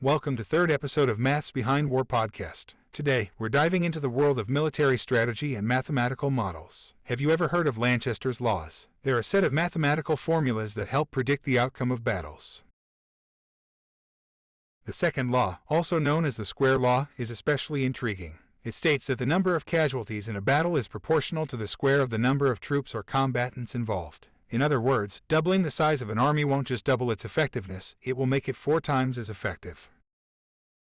Welcome to third episode of Maths Behind War podcast. Today, we're diving into the world of military strategy and mathematical models. Have you ever heard of Lanchester's laws? They're a set of mathematical formulas that help predict the outcome of battles. The second law, also known as the square law, is especially intriguing. It states that the number of casualties in a battle is proportional to the square of the number of troops or combatants involved. In other words, doubling the size of an army won't just double its effectiveness, it will make it 4 times as effective.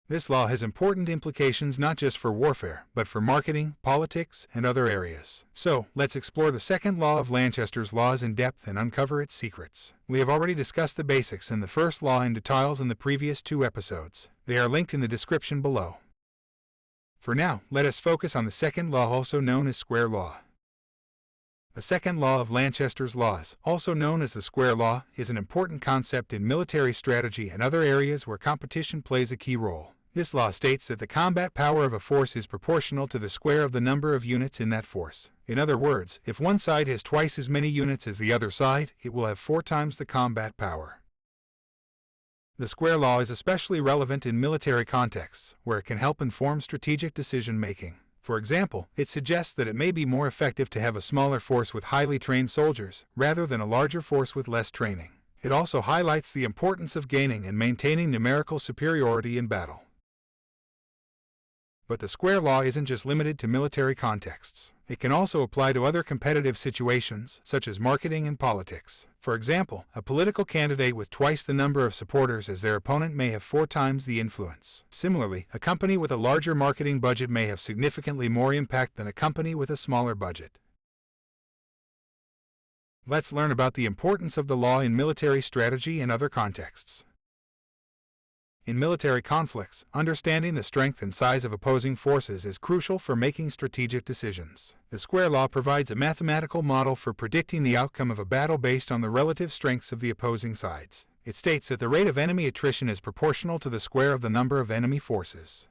This law has important implications not just for warfare, but for marketing, politics, and other areas. So, let's explore the second law of Lanchester's laws in depth and uncover its secrets. We have already discussed the basics and the first law in details in the previous 2 episodes. They are linked in the description below. For now, let us focus on the second law, also known as square law. The second law of Lanchester's laws, also known as the square law, is an important concept in military strategy and other areas where competition plays a key role. This law states that the combat power of a force is proportional to the square of the number of units in that force. In other words, if one side has twice as many units as the other side, it will have 4 times the combat power. The square law is especially relevant in military contexts, where it can help inform strategic decision-making. For example, it suggests that it may be more effective to have a smaller force with highly trained soldiers, rather than a larger force with less training. It also highlights the importance of gaining and maintaining numerical superiority in battle. But the square law isn't just limited to military contexts. It can also apply to other competitive situations, such as marketing and politics. For example, a political candidate with twice the number of supporters as their opponent may have 4 times the influence. Similarly, a company with a larger marketing budget may have significantly more impact than a company with a smaller budget. Let's learn about the importance of the law in military strategy and other contexts. In military conflicts, understanding the strength and size of opposing forces is crucial for making strategic decisions. The square law provides a mathematical model for predicting the outcome of a battle based on the relative strengths of the opposing sides. It states that the rate of enemy attrition is proportional to the square of the number of enemy forces.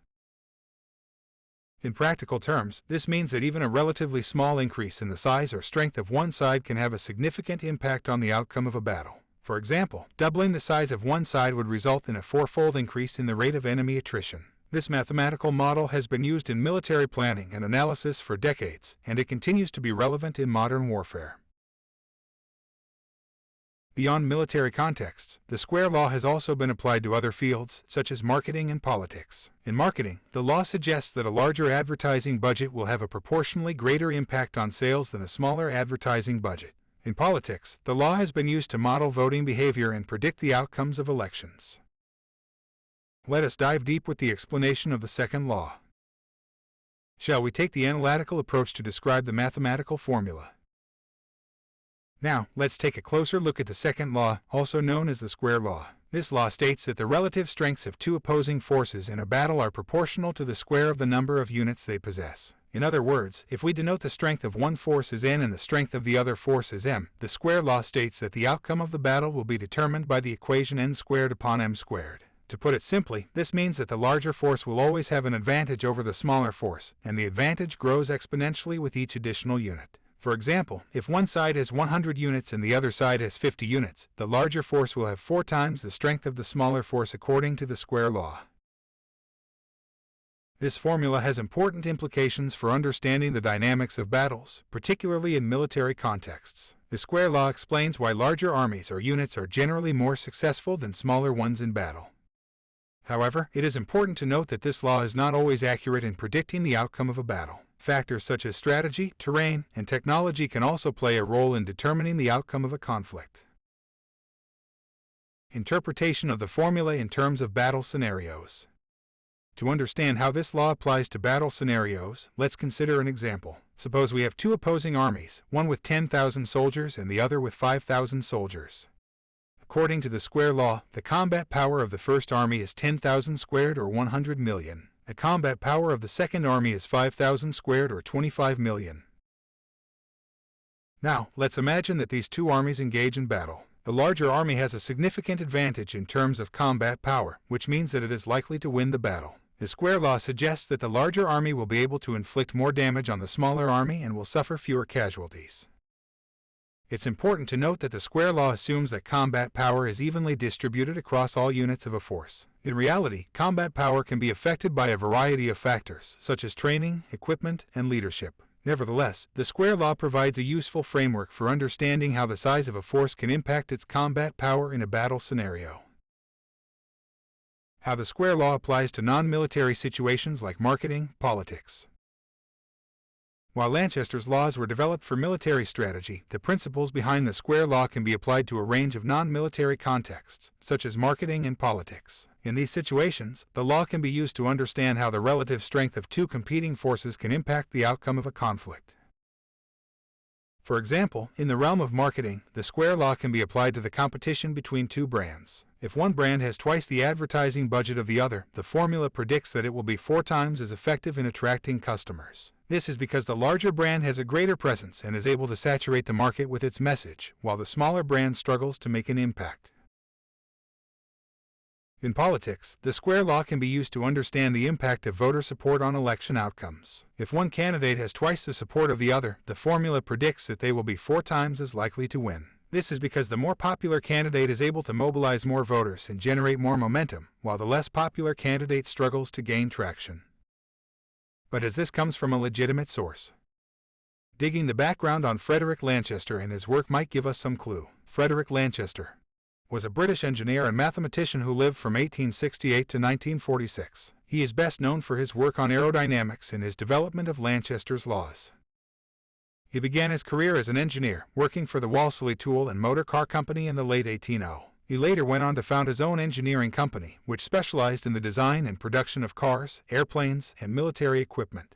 In practical terms, this means that even a relatively small increase in the size or strength of one side can have a significant impact on the outcome of a battle. For example, doubling the size of one side would result in a 4-fold increase in the rate of enemy attrition. This mathematical model has been used in military planning and analysis for decades, and it continues to be relevant in modern warfare. Beyond military contexts, the square law has also been applied to other fields, such as marketing and politics. In marketing, the law suggests that a larger advertising budget will have a proportionally greater impact on sales than a smaller advertising budget. In politics, the law has been used to model voting behavior and predict the outcomes of elections. Let us dive deep with the explanation of the second law. Shall we take the analytical approach to describe the mathematical formula? Now, let's take a closer look at the second law, also known as the square law. This law states that the relative strengths of 2 opposing forces in a battle are proportional to the square of the number of units they possess. In other words, if we denote the strength of one force as n and the strength of the other force as m, the square law states that the outcome of the battle will be determined by the equation n squared upon m squared. To put it simply, this means that the larger force will always have an advantage over the smaller force, and the advantage grows exponentially with each additional unit. For example, if one side has 100 units and the other side has 50 units, the larger force will have 4 times the strength of the smaller force according to the square law. This formula has important implications for understanding the dynamics of battles, particularly in military contexts. The square law explains why larger armies or units are generally more successful than smaller ones in battle. However, it is important to note that this law is not always accurate in predicting the outcome of a battle. Factors such as strategy, terrain, and technology can also play a role in determining the outcome of a conflict. Interpretation of the formula in terms of battle scenarios. To understand how this law applies to battle scenarios, let's consider an example. Suppose we have 2 opposing armies, one with 10,000 soldiers and the other with 5,000 soldiers. According to the square law, the combat power of the first army is 10,000 squared or 100 million. The combat power of the second army is 5,000 squared or 25 million. Now, let's imagine that these 2 armies engage in battle. The larger army has a significant advantage in terms of combat power, which means that it is likely to win the battle. The square law suggests that the larger army will be able to inflict more damage on the smaller army and will suffer fewer casualties. It's important to note that the square law assumes that combat power is evenly distributed across all units of a force. In reality, combat power can be affected by a variety of factors, such as training, equipment, and leadership. Nevertheless, the square law provides a useful framework for understanding how the size of a force can impact its combat power in a battle scenario. How the square law applies to non-military situations like marketing, politics. While Lanchester's laws were developed for military strategy, the principles behind the square law can be applied to a range of non-military contexts, such as marketing and politics. In these situations, the law can be used to understand how the relative strength of two competing forces can impact the outcome of a conflict. For example, in the realm of marketing, the square law can be applied to the competition between two brands. If one brand has twice the advertising budget of the other, the formula predicts that it will be 4 times as effective in attracting customers. This is because the larger brand has a greater presence and is able to saturate the market with its message, while the smaller brand struggles to make an impact. In politics, the square law can be used to understand the impact of voter support on election outcomes. If one candidate has twice the support of the other, the formula predicts that they will be 4 times as likely to win. This is because the more popular candidate is able to mobilize more voters and generate more momentum, while the less popular candidate struggles to gain traction. But as this comes from a legitimate source? Digging the background on Frederick Lanchester and his work might give us some clue. Frederick Lanchester was a British engineer and mathematician who lived from 1868 to 1946. He is best known for his work on aerodynamics and his development of Lanchester's laws. He began his career as an engineer, working for the Wolseley Tool and Motor Car Company in the late 1800s. He later went on to found his own engineering company, which specialized in the design and production of cars, airplanes, and military equipment.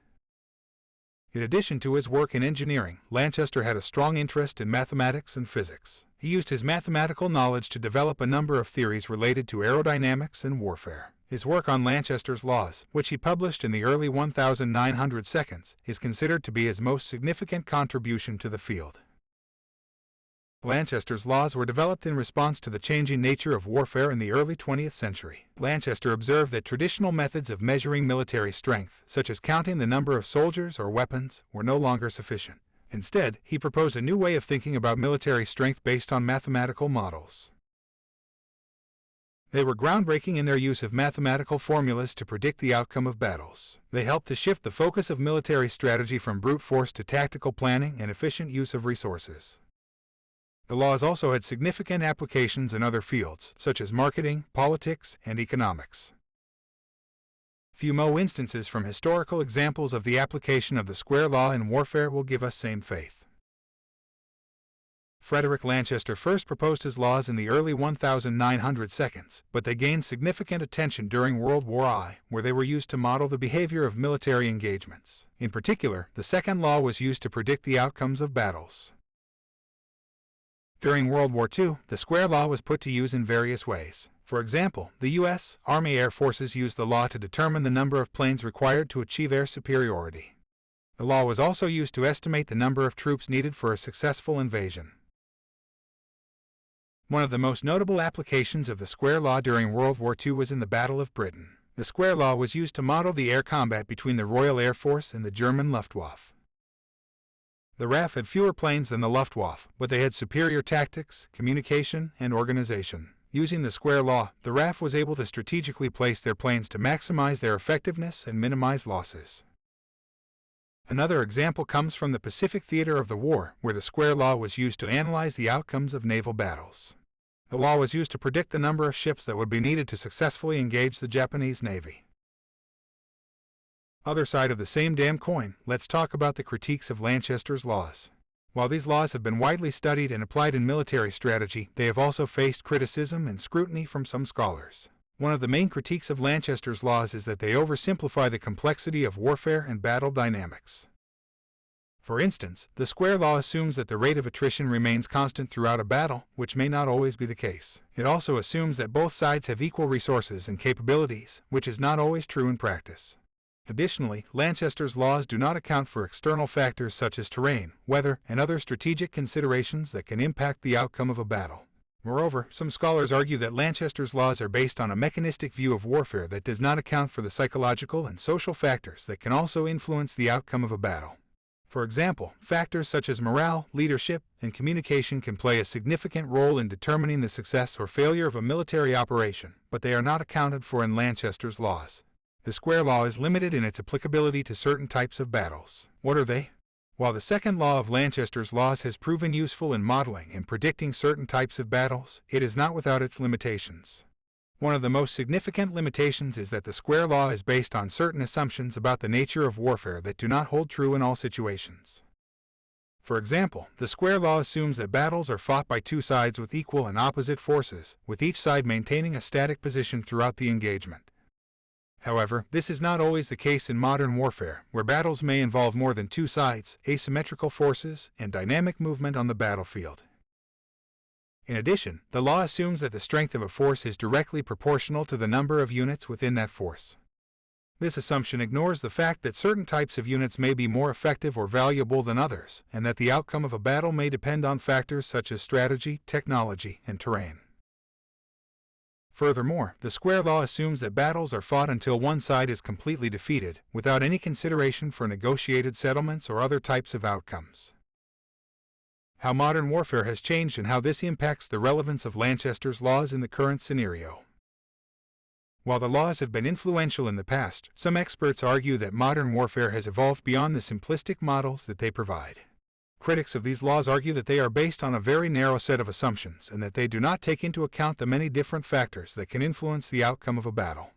In addition to his work in engineering, Lanchester had a strong interest in mathematics and physics. He used his mathematical knowledge to develop a number of theories related to aerodynamics and warfare. His work on Lanchester's laws, which he published in the early 1900 seconds, is considered to be his most significant contribution to the field. Lanchester's laws were developed in response to the changing nature of warfare in the early 20th century. Lanchester observed that traditional methods of measuring military strength, such as counting the number of soldiers or weapons, were no longer sufficient. Instead, he proposed a new way of thinking about military strength based on mathematical models. They were groundbreaking in their use of mathematical formulas to predict the outcome of battles. They helped to shift the focus of military strategy from brute force to tactical planning and efficient use of resources. The laws also had significant applications in other fields, such as marketing, politics, and economics. Few more instances from historical examples of the application of the square law in warfare will give us same faith. Frederick Lanchester first proposed his laws in the early 1900 seconds, but they gained significant attention during World War I, where they were used to model the behavior of military engagements. In particular, the second law was used to predict the outcomes of battles. During World War II, the square law was put to use in various ways. For example, the U.S. Army Air Forces used the law to determine the number of planes required to achieve air superiority. The law was also used to estimate the number of troops needed for a successful invasion. One of the most notable applications of the square law during World War II was in the Battle of Britain. The square law was used to model the air combat between the Royal Air Force and the German Luftwaffe. The RAF had fewer planes than the Luftwaffe, but they had superior tactics, communication, and organization. Using the square law, the RAF was able to strategically place their planes to maximize their effectiveness and minimize losses. Another example comes from the Pacific theater of the war, where the square law was used to analyze the outcomes of naval battles. The law was used to predict the number of ships that would be needed to successfully engage the Japanese Navy. Other side of the same damn coin, let's talk about the critiques of Lanchester's laws. While these laws have been widely studied and applied in military strategy, they have also faced criticism and scrutiny from some scholars. One of the main critiques of Lanchester's laws is that they oversimplify the complexity of warfare and battle dynamics. For instance, the square law assumes that the rate of attrition remains constant throughout a battle, which may not always be the case. It also assumes that both sides have equal resources and capabilities, which is not always true in practice. Additionally, Lanchester's laws do not account for external factors such as terrain, weather, and other strategic considerations that can impact the outcome of a battle. Moreover, some scholars argue that Lanchester's laws are based on a mechanistic view of warfare that does not account for the psychological and social factors that can also influence the outcome of a battle. For example, factors such as morale, leadership, and communication can play a significant role in determining the success or failure of a military operation, but they are not accounted for in Lanchester's laws. The square law is limited in its applicability to certain types of battles. What are they? While the second law of Lanchester's laws has proven useful in modeling and predicting certain types of battles, it is not without its limitations. One of the most significant limitations is that the square law is based on certain assumptions about the nature of warfare that do not hold true in all situations. For example, the square law assumes that battles are fought by two sides with equal and opposite forces, with each side maintaining a static position throughout the engagement. However, this is not always the case in modern warfare, where battles may involve more than two sides, asymmetrical forces, and dynamic movement on the battlefield. In addition, the law assumes that the strength of a force is directly proportional to the number of units within that force. This assumption ignores the fact that certain types of units may be more effective or valuable than others, and that the outcome of a battle may depend on factors such as strategy, technology, and terrain. Furthermore, the square law assumes that battles are fought until one side is completely defeated, without any consideration for negotiated settlements or other types of outcomes. How modern warfare has changed and how this impacts the relevance of Lanchester's laws in the current scenario. While the laws have been influential in the past, some experts argue that modern warfare has evolved beyond the simplistic models that they provide. Critics of these laws argue that they are based on a very narrow set of assumptions and that they do not take into account the many different factors that can influence the outcome of a battle.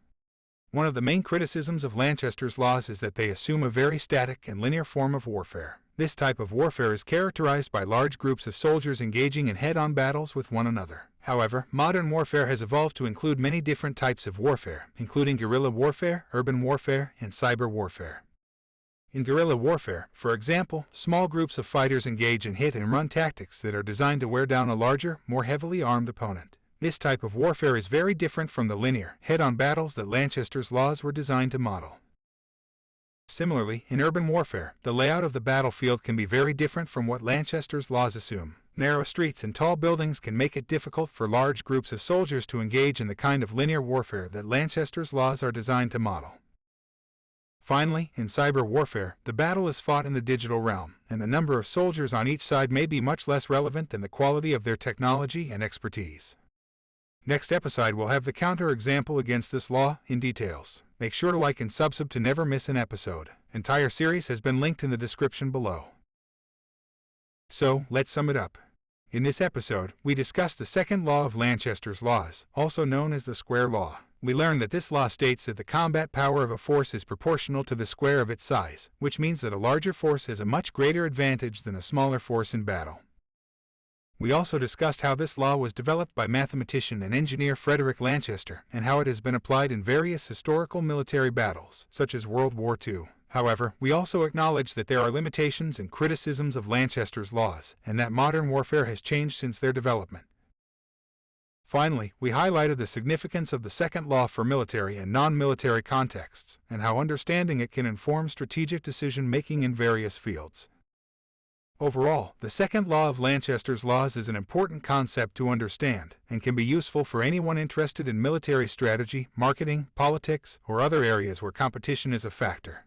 One of the main criticisms of Lanchester's laws is that they assume a very static and linear form of warfare. This type of warfare is characterized by large groups of soldiers engaging in head-on battles with one another. However, modern warfare has evolved to include many different types of warfare, including guerrilla warfare, urban warfare, and cyber warfare. In guerrilla warfare, for example, small groups of fighters engage in hit-and-run tactics that are designed to wear down a larger, more heavily armed opponent. This type of warfare is very different from the linear, head-on battles that Lanchester's laws were designed to model. Similarly, in urban warfare, the layout of the battlefield can be very different from what Lanchester's laws assume. Narrow streets and tall buildings can make it difficult for large groups of soldiers to engage in the kind of linear warfare that Lanchester's laws are designed to model. Finally, in cyber warfare, the battle is fought in the digital realm, and the number of soldiers on each side may be much less relevant than the quality of their technology and expertise. Next episode we'll have the counter-example against this law in details. Make sure to like and subscribe to never miss an episode. Entire series has been linked in the description below. So, let's sum it up. In this episode, we discussed the second law of Lanchester's laws, also known as the square law. We learned that this law states that the combat power of a force is proportional to the square of its size, which means that a larger force has a much greater advantage than a smaller force in battle. We also discussed how this law was developed by mathematician and engineer Frederick Lanchester, and how it has been applied in various historical military battles, such as World War II. However, we also acknowledge that there are limitations and criticisms of Lanchester's laws, and that modern warfare has changed since their development. Finally, we highlighted the significance of the second law for military and non-military contexts, and how understanding it can inform strategic decision-making in various fields. Overall, the second law of Lanchester's laws is an important concept to understand, and can be useful for anyone interested in military strategy, marketing, politics, or other areas where competition is a factor.